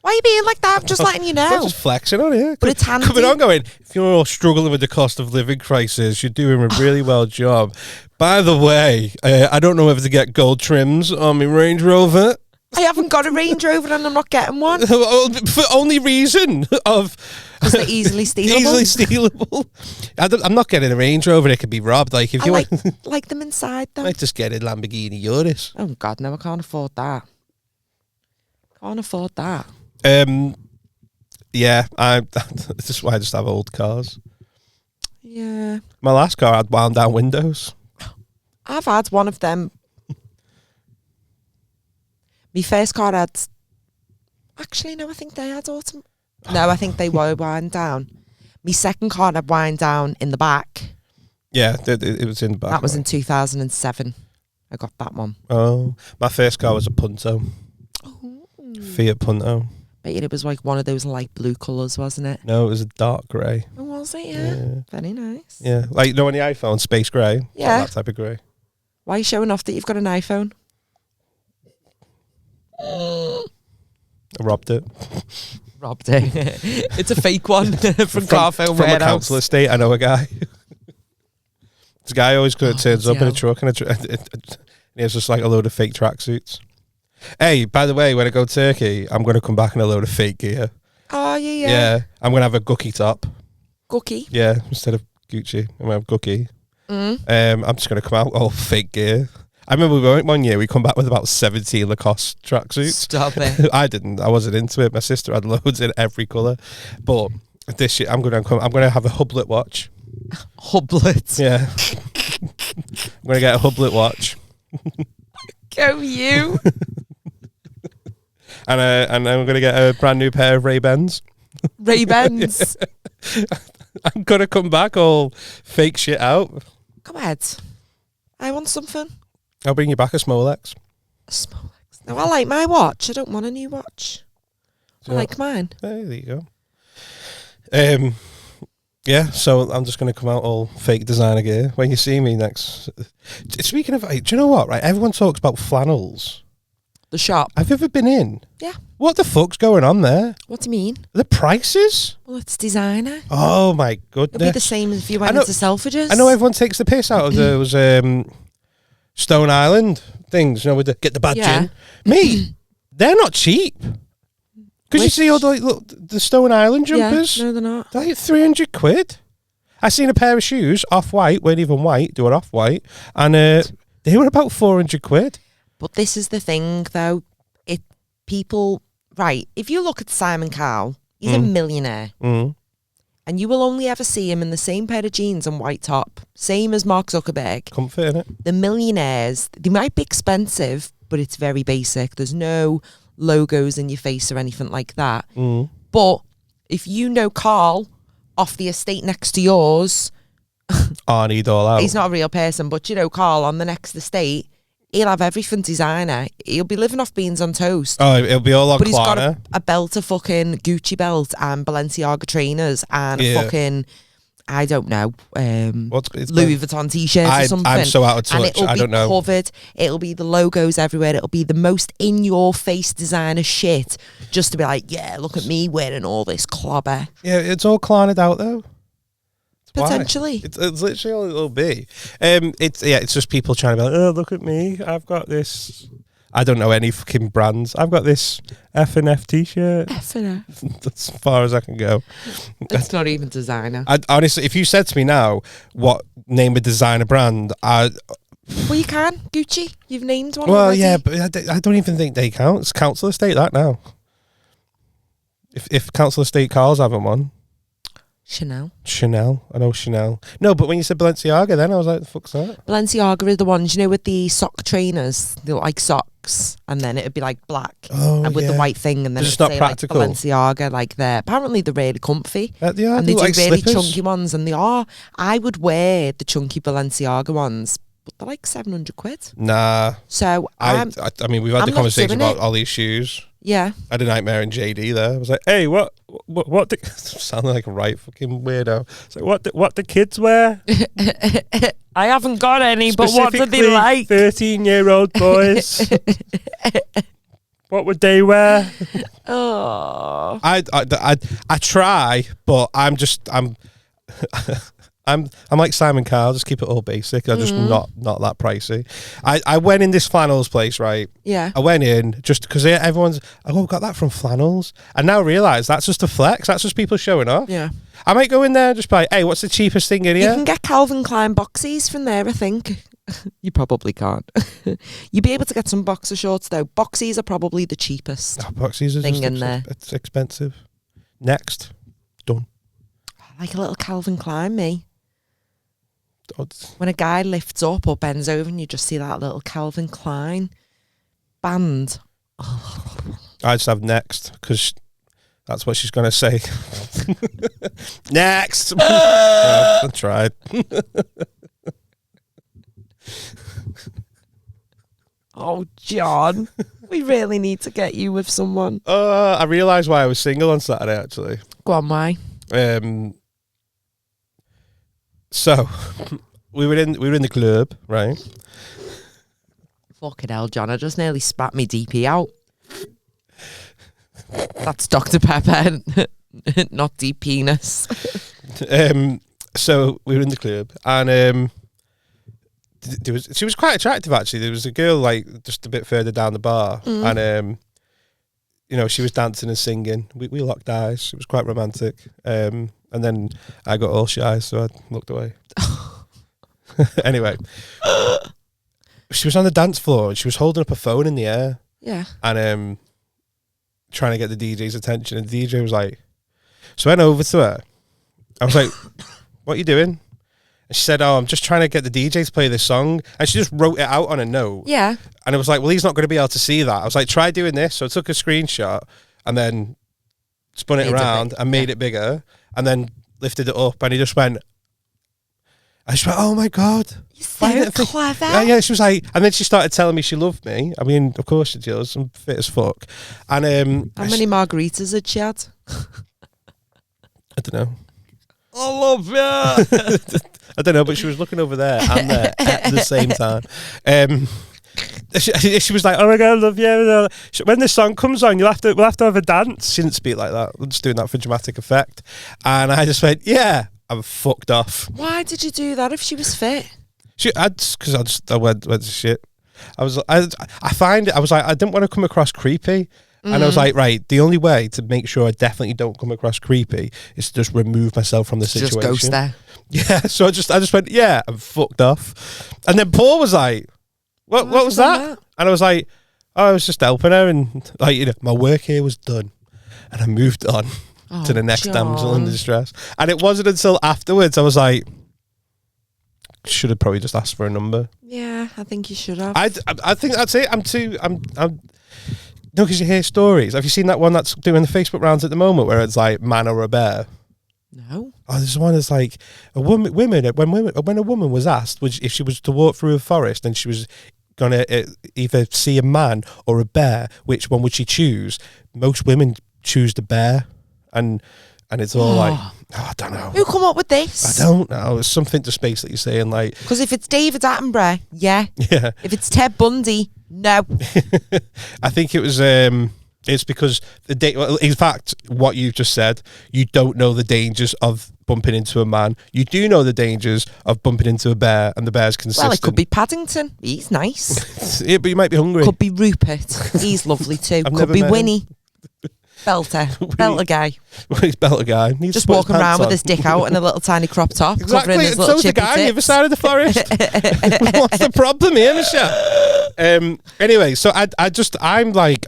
Why are you being like that? I'm just letting you know. I'm just flexing on here. But it's handy. Coming on going, if you're all struggling with the cost of living crisis, you're doing a really well job. By the way, I don't know whether to get gold trims on my Range Rover. I haven't got a Range Rover and I'm not getting one. For only reason of... Because they're easily stealable. Easily stealable. I'm not getting a Range Rover. It could be robbed. Like if you like them inside though. I might just get a Lamborghini Urus. Oh God, no, I can't afford that. Can't afford that. Yeah, this is why I just have old cars. Yeah. My last car had wound down windows. I've had one of them. My first car had... Actually, no, I think they had autumn... No, I think they were wind down. My second car had wind down in the back. Yeah, it was in the back. That was in 2007. I got that one. Oh, my first car was a Punto. Oh. Fiat Punto. But it was like one of those light blue colours, wasn't it? No, it was a dark grey. Oh, was it? Yeah. Very nice. Yeah, like, you know, on the iPhone, space grey. Yeah. Like that type of grey. Why are you showing off that you've got an iPhone? I robbed it. Robbed it. It's a fake one from Carphone From a council estate. I know a guy. This guy always turns up in a truck and he has just like a load of fake tracksuits. Hey, by the way, when I go to Turkey, I'm going to come back in a load of fake gear. Oh, yeah. Yeah, I'm going to have a Gucci top. Gucci? Yeah, instead of Gucci, I'm going to have Gucci. I'm just going to come out all fake gear. I remember we went one year, we come back with about 17 Lacoste tracksuits. Stop it. I didn't. I wasn't into it. My sister had loads in every colour. But this year I'm gonna have a hublet watch. Hublet. Yeah. I'm gonna get a hublet watch. Go you. And I'm gonna get a brand new pair of Ray-Bans. Ray-Bans. Yeah. I'm gonna come back all fake shit out. Go ahead. I want something. I'll bring you back a Smolex. A Smolex. No, I like my watch. I don't want a new watch. I like mine. There you go. Yeah, so I'm just going to come out all fake designer gear when you see me next. Speaking of, do you know what, right? Everyone talks about flannels. The shop. Have you ever been in? Yeah. What the fuck's going on there? What do you mean? The prices? Well, it's designer. Oh, my goodness. It'll be the same if you went into Selfridges. I know everyone takes the piss out of those Stone Island things, you know, with get the badge in. Me, they're not cheap. Because you see all the Stone Island jumpers? Yeah, no, they're not. They're like 300 quid. I seen a pair of shoes, off-white, weren't even white, they were off-white, and they were about 400 quid. But this is the thing, though. If you look at Simon Cowell, he's a millionaire. Mm. And you will only ever see him in the same pair of jeans and white top. Same as Mark Zuckerberg. Comfort, innit? The millionaires, they might be expensive, but it's very basic. There's no logos in your face or anything like that. Mm. But if you know Carl off the estate next to yours, Arnie'd all out. He's not a real person, but you know Carl on the next estate, he'll have everything designer. He'll be living off beans on toast. Oh, it'll be all on But he's got Klarna. a belt of fucking Gucci belt and Balenciaga trainers and a fucking, I don't know, Louis Vuitton t-shirts or something. I'm so out of touch. And it'll I be don't know. covered. It'll be the logos everywhere. It'll be the most in-your-face designer shit. Just to be like, yeah, look at me wearing all this clobber. Yeah, it's all Klarna'd out though. Potentially. It's literally all it'll be. It's just people trying to be like, oh, look at me. I've got this. I don't know any fucking brands. I've got this F&F t-shirt. F&F. That's as far as I can go. It's not even designer. Honestly, if you said to me now, what name a designer brand, well, you can. Gucci. You've named one Well, already. yeah, but I don't even think they count. It's council estate, that now. If council estate Carl's having one. Chanel. I know Chanel. No, but when you said Balenciaga, then I was like, the fuck's that? Balenciaga are the ones, you know, with the sock trainers. They look like socks, and then it'd be like black, and with the white thing, and then it's it'd not say practical. Like Balenciaga, like apparently they're really comfy, they are, and they do like really slippers. chunky ones, and they are. I would wear the chunky Balenciaga ones, but they're like 700 quid. Nah. So I mean, we've had the conversation about all these shoes. Yeah. I had a nightmare in JD there. I was like, hey, what sounded like a right fucking weirdo. It's like, what the kids wear? I haven't got any, but what do they like? 13-year-old boys. What would they wear? Oh. I try, but I'm like Simon Cowell, just keep it all basic. I'm just not that pricey. I went in this flannels place, right? Yeah. I went in just because everyone's, got that from flannels. And now I realise that's just a flex. That's just people showing off. Yeah. I might go in there and just be like, hey, what's the cheapest thing in here? You can get Calvin Klein boxies from there, I think. You probably can't. You'd be able to get some boxer shorts, though. Boxies are probably the cheapest boxies are thing just in there. It's expensive. Next. Done. I like a little Calvin Klein, me. When a guy lifts up or bends over and you just see that little Calvin Klein band. I just have next because that's what she's going to say. Next. I tried. Oh, John. We really need to get you with someone. I realised why I was single on Saturday, actually. Go on, why? So we were in the club, right? Fucking hell, John! I just nearly spat me DP out. That's Dr. Pepper, not deep penis. So we were in the club, and she was quite attractive actually. There was a girl like just a bit further down the bar, and she was dancing and singing. We locked eyes. It was quite romantic. And then I got all shy, so I looked away. Anyway, she was on the dance floor and she was holding up a phone in the air. Yeah. And trying to get the DJ's attention. And the DJ was like, So I went over to her. I was like, what are you doing? And she said, I'm just trying to get the DJ to play this song. And she just wrote it out on a note. Yeah. And it was like, well, he's not going to be able to see that. I was like, try doing this. So I took a screenshot and then spun it around and made it bigger and then lifted it up. And he just went, oh my God. You're so clever. Yeah, she was like, and then she started telling me she loved me. I mean, of course she does. I'm fit as fuck. And how many margaritas had she had? I don't know. I love you. I don't know, but she was looking over there and there at the same time. She was like, oh my God, I love you. When this song comes on, we'll have to have a dance. She didn't speak like that. I'm just doing that for dramatic effect. And I just went, yeah, I'm fucked off. Why did you do that if she was fit? Because I went to shit. I was like, I didn't want to come across creepy. And I was like, right, the only way to make sure I definitely don't come across creepy is to just remove myself from the situation. Just ghost there. Yeah, so I just went, yeah, I'm fucked off. And then Paul was like, what was that? And I was like, I was just helping her, and like, my work here was done. And I moved on to the next damsel in distress. And it wasn't until afterwards I was like, should have probably just asked for a number. Yeah, I think you should have. I think that's it. No, because you hear stories. Have you seen that one that's doing the Facebook rounds at the moment where it's like man or a bear? No. Oh, there's one that's like when a woman was asked if she was to walk through a forest and she was going to either see a man or a bear, which one would she choose? Most women choose the bear, and it's all like, I don't know. Who come up with this? I don't know. It's something to space that you're saying, like, because if it's David Attenborough, yeah. If it's Ted Bundy, no. I think it was. It's because in fact, what you've just said, you don't know the dangers of bumping into a man. You do know the dangers of bumping into a bear, and the bear's consistent. Well, it could be Paddington. He's nice. Yeah, but you might be hungry. Could be Rupert. He's lovely too. Could be Winnie. Belter guy. He's belter guy. He's just walking around with his dick out and a little tiny crop top, exactly. covering his little so's the guy on the other side of the forest. What's the problem here, Michelle? Anyway, so I'm like,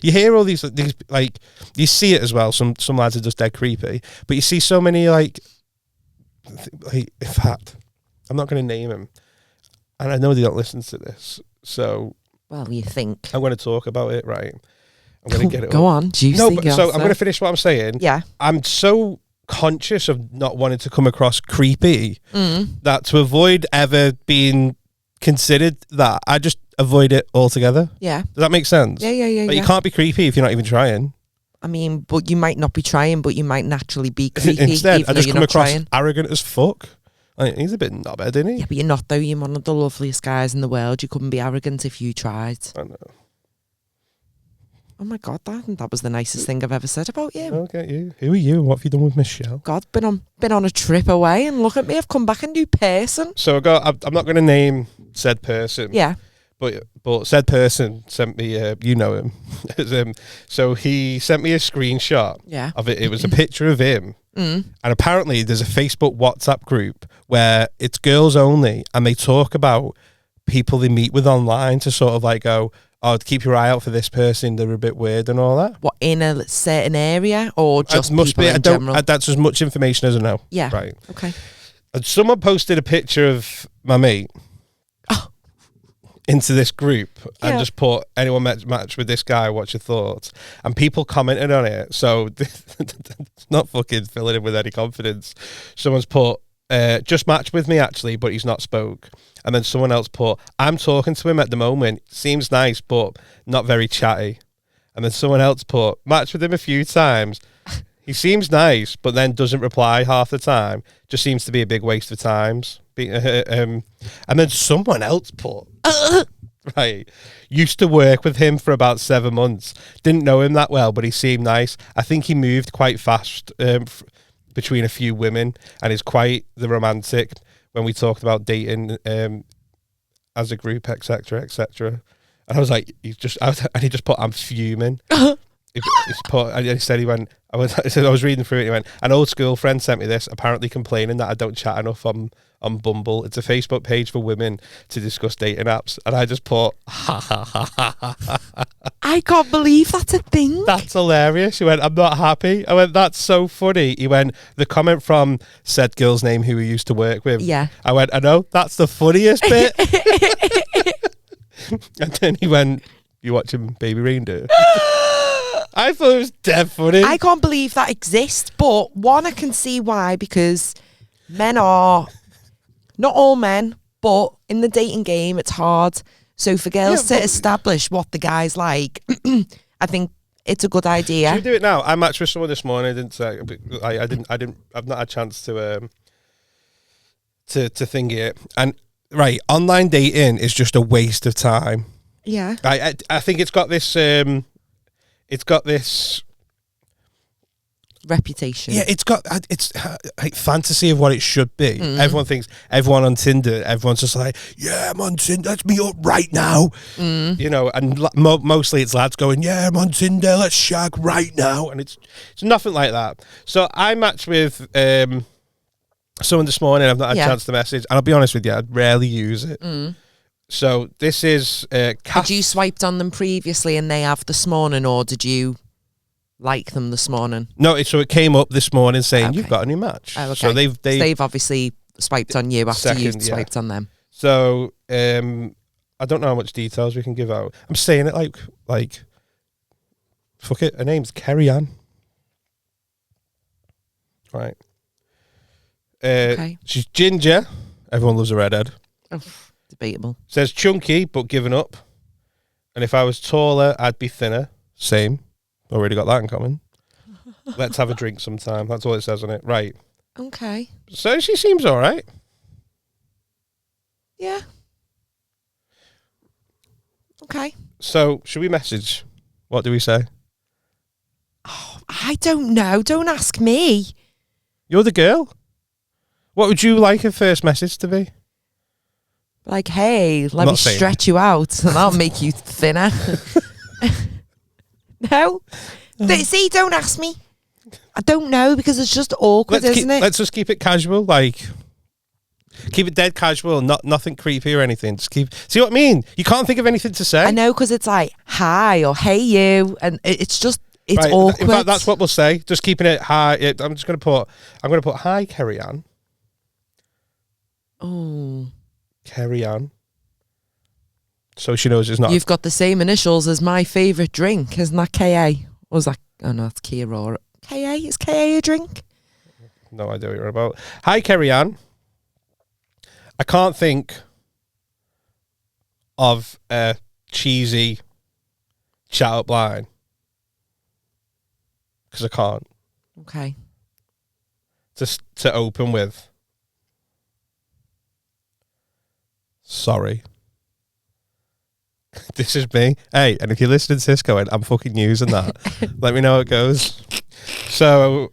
you hear all these like, you see it as well. Some lads are just dead creepy, but you see so many like in fact, I'm not going to name him, and I know they don't listen to this, so. Well, you think I'm going to talk about it, right? I'm going to get it Go on, juicy. No, but, so I'm going to finish what I'm saying. Yeah. I'm so conscious of not wanting to come across creepy that to avoid ever being considered that, I just avoid it altogether. Yeah. Does that make sense? Yeah. But you can't be creepy if you're not even trying. I mean, but you might not be trying, but you might naturally be creepy. Instead, even I just though come you're across trying. arrogant as fuck. Like, he's a bit knobhead, isn't he? Yeah, but you're not though. You're one of the loveliest guys in the world. You couldn't be arrogant if you tried. I know. Oh my God, that was the nicest thing I've ever said about you. Okay, you. Who are you? What have you done with Michelle? God, been on a trip away, and look at me, I've come back a new person. So I'm not going to name said person. Yeah. But said person sent me, you know him. So he sent me a screenshot of it. It was a picture of him. And apparently there's a Facebook WhatsApp group where it's girls only, and they talk about people they meet with online to sort of like go, keep your eye out for this person, they're a bit weird and all that. What, in a certain area or just must people be, in general? That's as much information as I know. Yeah. Right. Okay. And someone posted a picture of my mate into this group and just put, anyone match with this guy, what's your thoughts? And people commented on it. So it's not fucking filling in with any confidence. Someone's put, just matched with me actually, but he's not spoke. And then someone else put, I'm talking to him at the moment. Seems nice, but not very chatty. And then someone else put, matched with him a few times. He seems nice, but then doesn't reply half the time. Just seems to be a big waste of times. And then someone else put, right, used to work with him for about 7 months. Didn't know him that well, but he seemed nice. I think he moved quite fast between a few women and is quite the romantic when we talked about dating as a group, etc., etc. And I was like, and he just put, I'm fuming. he said I was reading through it. He went, an old school friend sent me this, apparently complaining that I don't chat enough on Bumble. It's a Facebook page for women to discuss dating apps, and I just put ha ha ha ha ha ha. I can't believe that's a thing. That's hilarious. He went, I'm not happy. I went, that's so funny. He went, the comment from said girl's name who we used to work with. Yeah. I went, I know, that's the funniest bit. And then he went, you watching Baby Reindeer? I thought it was dead funny. I can't believe that exists, but one, I can see why, because men are, not all men, but in the dating game, it's hard. So for girls to establish what the guy's like, I think it's a good idea. Should we do it now? I matched with someone this morning. I've not had a chance to think it. And right, online dating is just a waste of time. Yeah. I think it's got this reputation. Yeah, it's like fantasy of what it should be. Everyone thinks, everyone on Tinder, everyone's just like, yeah, I'm on Tinder, let's meet up right now. You know, and mostly it's lads going, yeah, I'm on Tinder, let's shag right now. And it's nothing like that. So I matched with someone this morning. I've not had a chance to message, and I'll be honest with you, I'd rarely use it. So this is Had you swiped on them previously and they have this morning, or did you like them this morning? No, so it came up this morning saying you've got a new match. Oh, okay. So they've obviously swiped on you after you've swiped on them. So I don't know how much details we can give out. I'm saying it like fuck it. Her name's Kerry Ann. Right. Okay. She's ginger. Everyone loves a redhead. Oh, debatable. Says chunky but given up. And if I was taller, I'd be thinner. Same. Already got that in common. Let's have a drink sometime. That's all it says on it. Right. Okay. So she seems all right. Yeah. Okay. So should we message? What do we say? Oh, I don't know. Don't ask me. You're the girl. What would you like a first message to be? Like, hey, let me stretch you out and I'll make you thinner. No. See, don't ask me. I don't know, because it's just awkward, isn't it? Let's just keep it casual, like keep it dead casual, nothing creepy or anything. Just see what I mean? You can't think of anything to say. I know, because it's like hi or hey you, and it's right, awkward. In fact, that's what we'll say. Just keeping it hi. I'm gonna put hi, Kerry Ann. Oh, Kerry Ann. So she knows it's not. You've got the same initials as my favourite drink, isn't that KA? Or was that? Oh no, that's Kia or KA. Is KA a drink? No idea what you're about. Hi, Kerry Ann. I can't think of a cheesy chat up line because I can't. Okay. Just to open with. Sorry. This is me. Hey, and if you're listening to this going, I'm fucking using that. Let me know how it goes. So,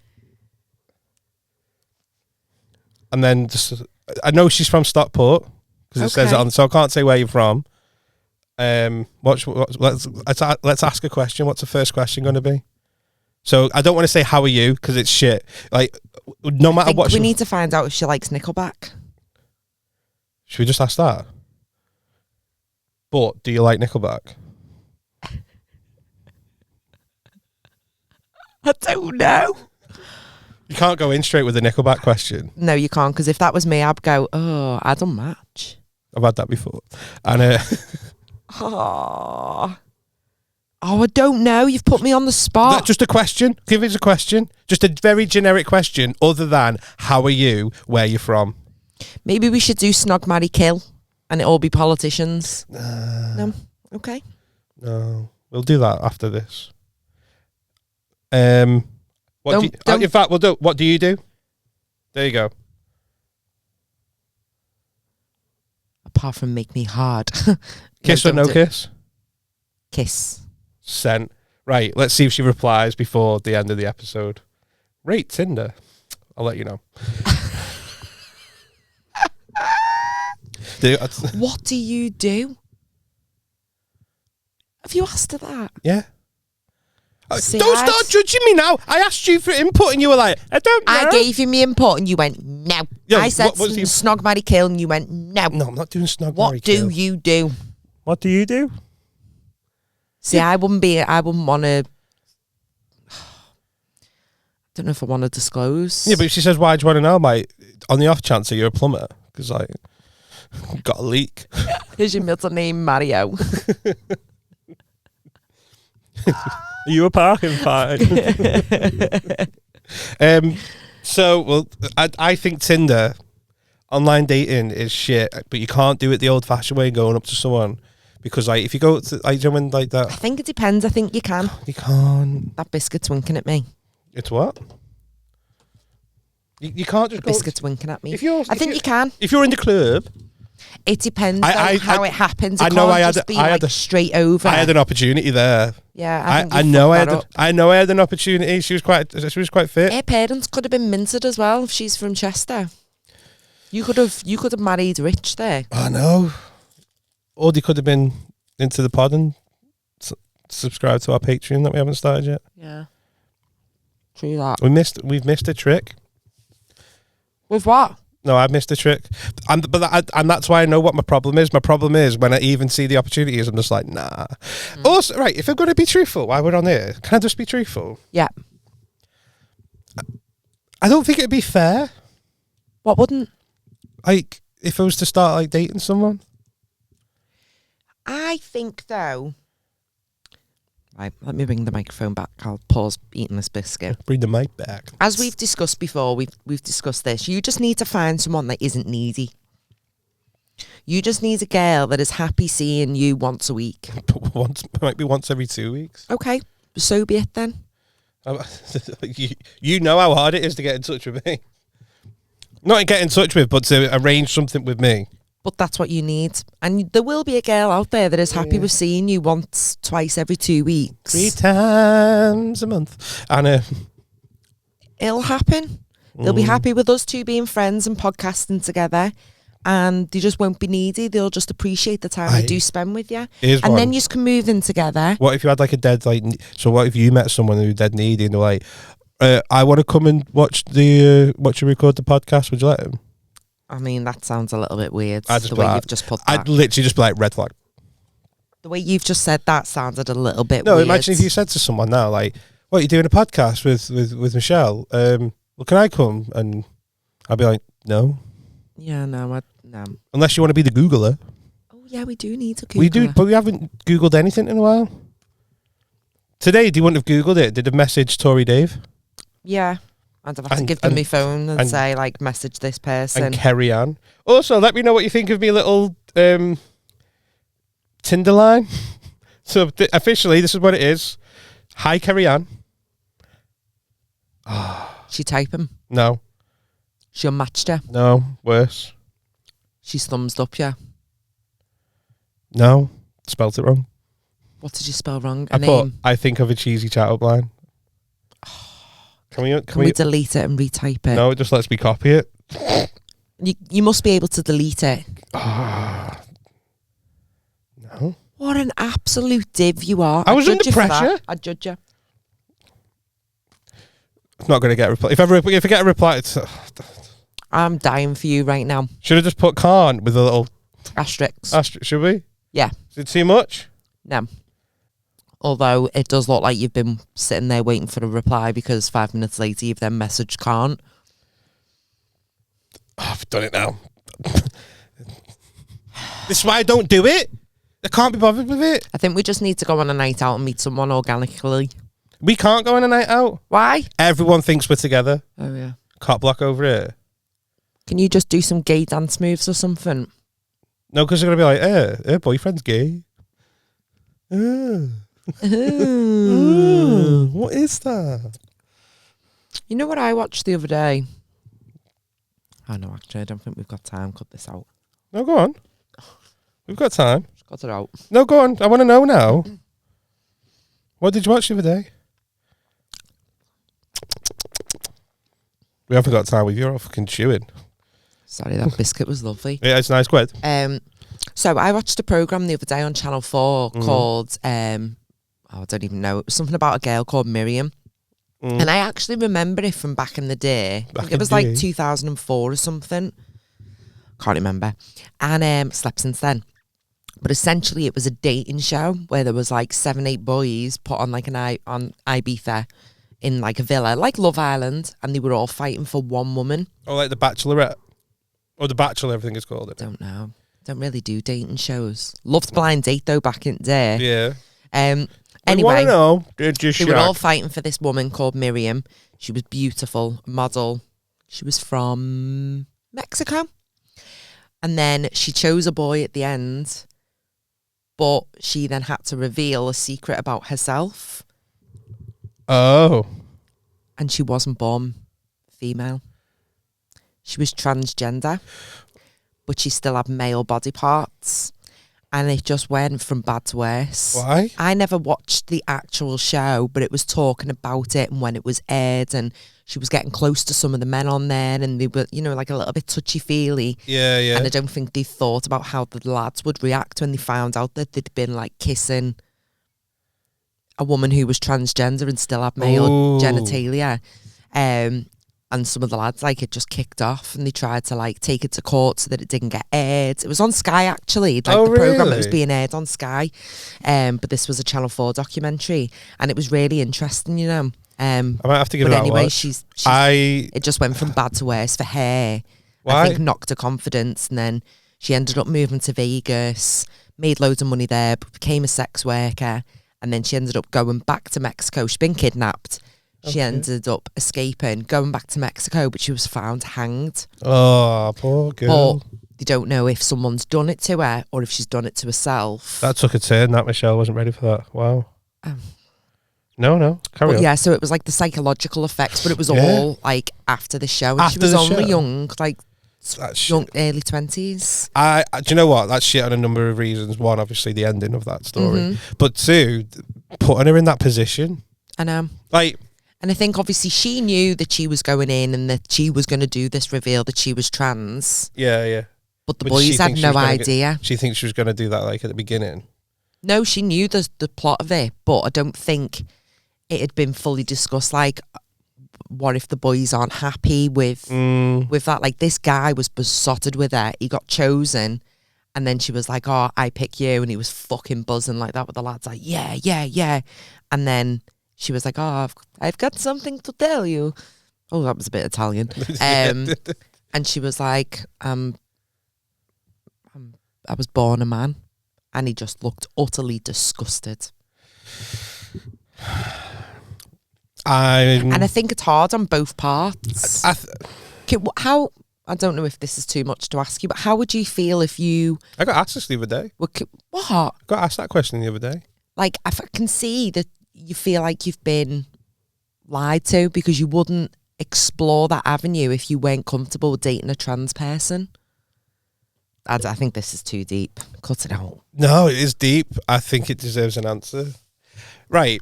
and then just, I know she's from Stockport because it says it on, so I can't say where you're from. Let's ask a question. What's the first question going to be? So I don't want to say how are you because it's shit. Like, no matter what. We need to find out if she likes Nickelback. Should we just ask that? But do you like Nickelback? I don't know. You can't go in straight with a Nickelback question. No, you can't, because if that was me, I'd go, oh, I don't match. I've had that before. And oh, I don't know. You've put me on the spot. Just a question. Give us a question. Just a very generic question other than how are you, where you're from. Maybe we should do Snog, Marry, Kill and it all be politicians. No? Okay. No. We'll do that after this. In fact, we'll do. What do you do? There you go. Apart from make me hard. Kiss or no kiss? Kiss. Sent. Right, let's see if she replies before the end of the episode. Rate Tinder. I'll let you know. What do you do? Have you asked her that? Yeah. Don't start judging me now. I asked you for input and you were like, I don't know. I gave you my input and you went, no. Yeah, I said snog, marry, kill and you went, no. No, I'm not doing snog, marry, kill. What do you do? What do you do? See, I wouldn't want to... I don't know if I want to disclose. Yeah, but if she says, why do you want to know, mate? On the off chance that you're a plumber. Because, like, got a leak. Is your middle name Mario? Are you a parking fine? I think Tinder, online dating is shit, but you can't do it the old-fashioned way, going up to someone, because like if you go to like someone like that, I think it depends. I think you can. You can't. That biscuit's winking at me. It's what? You can't just. The biscuit's winking at me. I think you can. If you're in the club. It depends how it happens. I know I had straight over. I had an opportunity there. Yeah, I know I had an opportunity. She was quite fit. Her parents could have been minted as well if she's from Chester. You could have married rich there. I know. Or they could have been into the pod and subscribed to our Patreon that we haven't started yet. Yeah. True that. We've missed a trick. With what? No, I've missed a trick, and that's why I know what my problem is. My problem is when I even see the opportunities, I'm just like, nah. Also, right, if I'm going to be truthful, while we're on here, can I just be truthful? Yeah. I don't think it'd be fair. What wouldn't? Like, if I was to start like dating someone. I think though. Right, let me bring the microphone back. I'll pause eating this biscuit. Bring the mic back. As we've discussed before, we've discussed this. You just need to find someone that isn't needy. You just need a girl that is happy seeing you once a week. Might be once every 2 weeks. Okay, so be it then. You know how hard it is to get in touch with me. Not to get in touch with, but to arrange something with me. But that's what you need. And there will be a girl out there that is happy with seeing you once, twice every 2 weeks. 3 times a month. And it'll happen. They'll be happy with us two being friends and podcasting together. And they just won't be needy. They'll just appreciate the time they do spend with you. Then you can move in together. What if you had like a dead, like, so what if you met someone who's dead needy and they're like, I want to come and watch you record the podcast. Would you let him? I mean, that sounds a little bit weird, the way you've just put that. I'd literally just be like, red flag. The way you've just said that sounded a little bit weird. No, imagine if you said to someone now, like, what, you're doing a podcast with Michelle? Well, can I come? And I'd be like, no. Yeah, no. Unless you want to be the Googler. Oh, yeah, we do need to Google. We do, but we haven't Googled anything in a while. Today, you wouldn't have Googled it. Did a message Tory Dave? Yeah. I'd have to give them my phone and say, like, message this person. And carry on. Also, let me know what you think of me little Tinder line. So, officially, this is what it is. Hi, carry on. She type him? No. She unmatched her? No, worse. She's thumbs up, yeah? No, spelt it wrong. What did you spell wrong? I think of a cheesy chat-up line. Can we delete it and retype it? No, it just lets me copy it. You must be able to delete it. No. What an absolute div you are. I was under pressure. I'd judge you. I'm not going to get a reply. If I get a reply, it's... I'm dying for you right now. Should I just put can't with a little... Asterisk. Should we? Yeah. Is it too much? No. Although it does look like you've been sitting there waiting for a reply because 5 minutes later you've then messaged can't. I've done it now. This is why I don't do it. I can't be bothered with it. I think we just need to go on a night out and meet someone organically. We can't go on a night out. Why? Everyone thinks we're together. Oh, yeah. Cop block over here. Can you just do some gay dance moves or something? No, because they're going to be like, her boyfriend's gay. What is that? You know what I watched the other day? Oh, no, actually, I don't think we've got time. Cut this out. No, go on. We've got time. Just cut it out. No, go on. I want to know now. What did you watch the other day? We haven't got time with you. You're all fucking chewing. Sorry, that biscuit was lovely. Yeah, it's nice, quid. So I watched a programme the other day on Channel 4 called, I don't even know. It was something about a girl called Miriam. And I actually remember it from back in the day. I think it was like 2004 or something. Can't remember. And slept since then. But essentially it was a dating show where there was like 7-8 boys put on like on Ibiza in like a villa, like Love Island, and they were all fighting for one woman. Oh, like The Bachelorette? Or The Bachelor, everything is called it. Don't know. Don't really do dating shows. Loved Blind Date though back in the day. Yeah. Anyway, they were all fighting for this woman called Miriam. She was beautiful, model. She was from Mexico. And then she chose a boy at the end, but she then had to reveal a secret about herself. Oh. And she wasn't born female. She was transgender, but she still had male body parts. And it just went from bad to worse. Why? I never watched the actual show, but it was talking about it and when it was aired, and she was getting close to some of the men on there, and they were, you know, like a little bit touchy-feely. Yeah. And I don't think they thought about how the lads would react when they found out that they'd been like kissing a woman who was transgender and still had male genitalia. And some of the lads, like, it just kicked off, and they tried to like take it to court so that it didn't get aired. It was on Sky, actually, like the program that was being aired on Sky. But this was a Channel 4 documentary, and it was really interesting, you know. I might have to give it a anyway, watch. it just went from bad to worse for her. Why? I think knocked her confidence, and then she ended up moving to Vegas, made loads of money there, but became a sex worker, and then she ended up going back to Mexico. She'd been kidnapped. She ended up escaping, going back to Mexico, but she was found hanged. Oh, poor girl. But they don't know if someone's done it to her or if she's done it to herself. That took a turn, that Michelle wasn't ready for that. Wow. No, carry on. Yeah, so it was like the psychological effects, but it was all like after the show. And After she was the only show? young, like young, early 20s. Do you know what? That's shit on a number of reasons. One, obviously, the ending of that story. But two, putting her in that position. I know. Like... And I think obviously she knew that she was going in and that she was going to do this reveal that she was trans. Yeah. But the boys had no idea. She thinks she was going to do that like at the beginning. No, she knew the plot of it, but I don't think it had been fully discussed. Like, what if the boys aren't happy with that? Like, this guy was besotted with her. He got chosen. And then she was like, oh, I pick you. And he was fucking buzzing like that with the lads. Like, yeah. And then... she was like, oh, I've got something to tell you. Oh, that was a bit Italian. And she was like, I was born a man. And he just looked utterly disgusted. And I think it's hard on both parts. How, I don't know if this is too much to ask you, but how would you feel if you... I got asked this the other day. What? I got asked that question the other day. Like, I can see that you feel like you've been lied to because you wouldn't explore that avenue if you weren't comfortable with dating a trans person. I think this is too deep. Cut it out. No, it is deep. I think it deserves an answer. Right.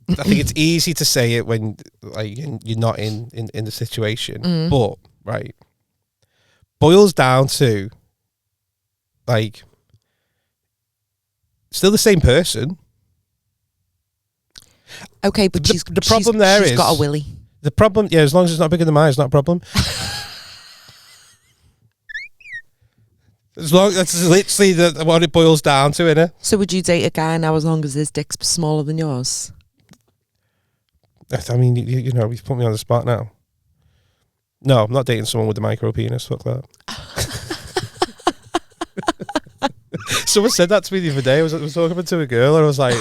I think it's easy to say it when like you're not in the situation. But, right, boils down to, like, still the same person. Okay, but the problem she's got a willy. The problem, yeah, as long as it's not bigger than mine, it's not a problem. As long that's literally what it boils down to, innit? So would you date a guy now as long as his dick's smaller than yours? I mean, you know, you've put me on the spot now. No, I'm not dating someone with a micro penis. Fuck that. Someone said that to me the other day. I was talking to a girl, and I was like,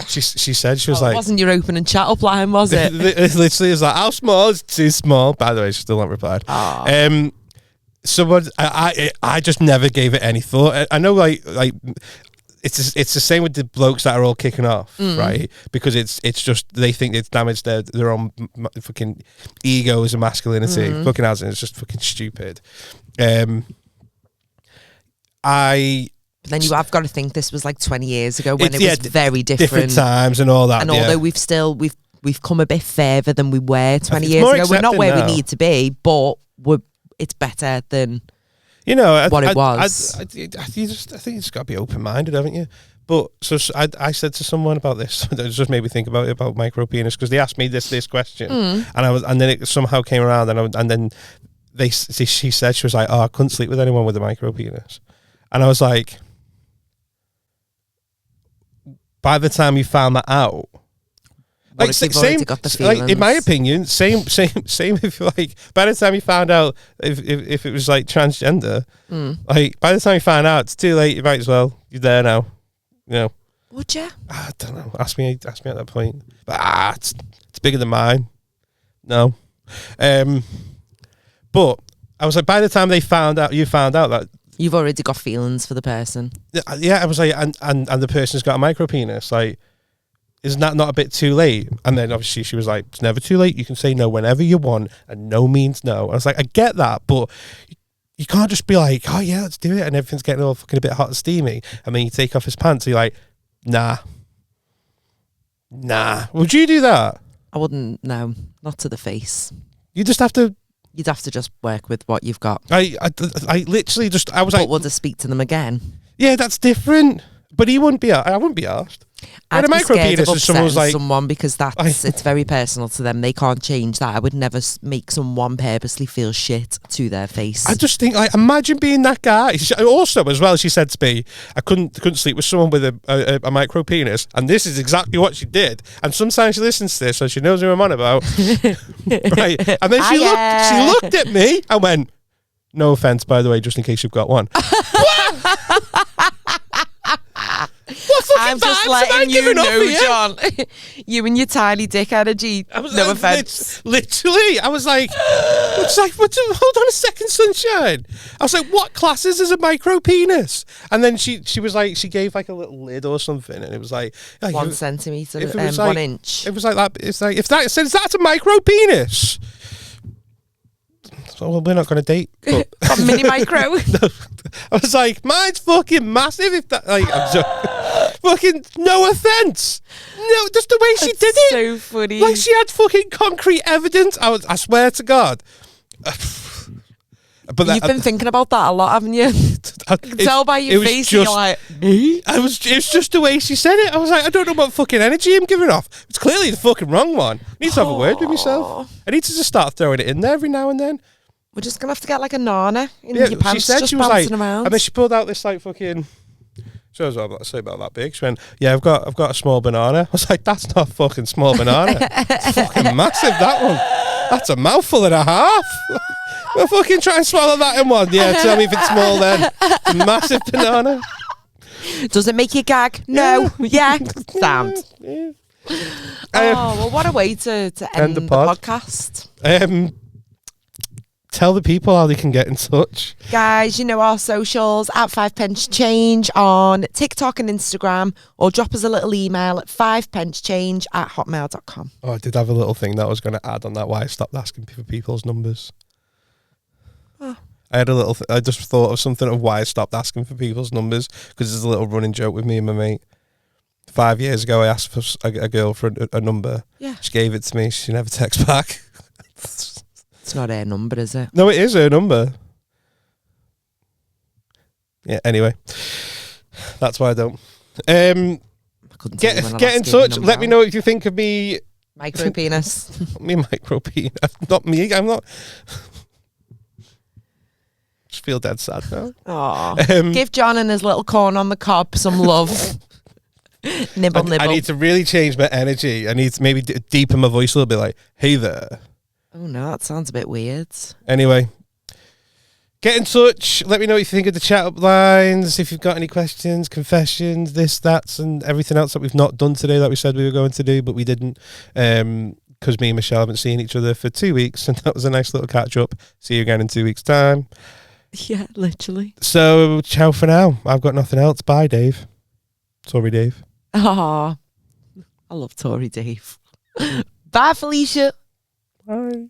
she said she was like, it wasn't your open and chat up line, was it? It literally was like, how small? It's too small. By the way, she still not replied. Someone, I just never gave it any thought. I know, like it's the same with the blokes that are all kicking off, right? Because it's just they think it's damaged their own fucking egos and masculinity. Fucking has, and it's just fucking stupid. But then you have got to think this was like 20 years ago when it was very different times and all that. And although we've come a bit further than we were 20 years ago, we're not where we need to be, but it's better than what it was. I think you just got to be open minded, haven't you? But so I said to someone about this. It just made me think about micro penis because they asked me this question, and then it somehow came around, and then she said she was like, "Oh, I couldn't sleep with anyone with a micro penis," and I was like, by the time you found that out. Like same, like in my opinion, same. If like by the time you found out if it was like transgender, like by the time you found out, it's too late. You might as well. You're there now. You know. Would you? I don't know. Ask me at that point. But it's bigger than mine. No. But I was like, by the time you found out that you've already got feelings for the person. Yeah, I was like, and the person's got a micro penis, like. Isn't that not a bit too late? And then obviously she was like, it's never too late. You can say no whenever you want, and no means no. I was like, I get that, but you can't just be like, oh yeah, let's do it, and everything's getting all fucking a bit hot and steamy, and then you take off his pants, and you're like, nah. Would you do that? I wouldn't, no, not to the face. You just have to... You'd have to just work with what you've got. I literally just, I was like... But would I speak to them again? Yeah, that's different. But I wouldn't be asked. I'd be scared of upsetting someone because it's very personal to them. They can't change that. I would never make someone purposely feel shit to their face. I just think, like, imagine being that guy. Also, as well, she said to me, I couldn't sleep with someone with a micro penis, and this is exactly what she did. And sometimes she listens to this, so she knows who I'm on about. Right? And then she looked at me and went, "No offense, by the way, just in case you've got one." I'm just letting you know, John. You and your tiny dick energy. No offense. Literally, I was like, hold on a second, sunshine. I was like, what classes is a micro penis? And then she was like, she gave like a little lid or something, and it was like 1 centimetre, if it was 1 inch. It was like that. It's like if that says that's a micro penis. So, well, we're not going to date. But mini micro. No, I was like, mine's fucking massive. If that, like, I'm so, fucking no offense. No, just the way she did it. So funny. Like she had fucking concrete evidence. I swear to God. But you've been thinking about that a lot, haven't you? I can tell by your face. You're like, me? It's just the way she said it. I was like, I don't know what fucking energy I'm giving off. It's clearly the fucking wrong one. I need to have a word with myself. I need to just start throwing it in there every now and then. We're just gonna have to get like a nana in your pants. She said just she was like, around. And then she pulled out this like fucking. She was about to say about that big. She went, "Yeah, I've got a small banana." I was like, "That's not a fucking small banana. It's fucking massive. That one. That's a mouthful and a half." We'll fucking try and swallow that in one. Yeah, tell me if it's small then. It's a massive banana. Does it make you gag? No. Yeah. Sound. Yeah. Well, what a way to end the podcast. Tell the people how they can get in touch. Guys, you know our socials at 5pence change on TikTok and Instagram, or drop us a little email at 5pencechange@hotmail.com. Oh, I did have a little thing that I was going to add on that, why I stopped asking for people's numbers. Oh. I had a little I just thought of something of why I stopped asking for people's numbers, because there's a little running joke with me and my mate. 5 years ago, I asked for a girl for a number. Yeah. She gave it to me. She never texts back. It's not her number, is it? No, it is her number. Yeah, anyway. That's why I don't. Get in touch. Let me know if you think of me. Micro penis. Me micro penis. Not me. I'm not. Just feel dead sad now. Aww. Give John and his little corn on the cob some love. Nibble. I need to really change my energy. I need to maybe deepen my voice a little bit, like, "Hey there." Oh no, that sounds a bit weird. Anyway, get in touch. Let me know what you think of the chat up lines. If you've got any questions, confessions, this, that, and everything else that we've not done today that we said we were going to do, but we didn't. Because me and Michelle haven't seen each other for 2 weeks, and that was a nice little catch up. See you again in 2 weeks' time. Yeah, literally. So, ciao for now. I've got nothing else. Bye, Dave. Sorry, Dave. I love Tory Dave. Bye, Felicia. Bye.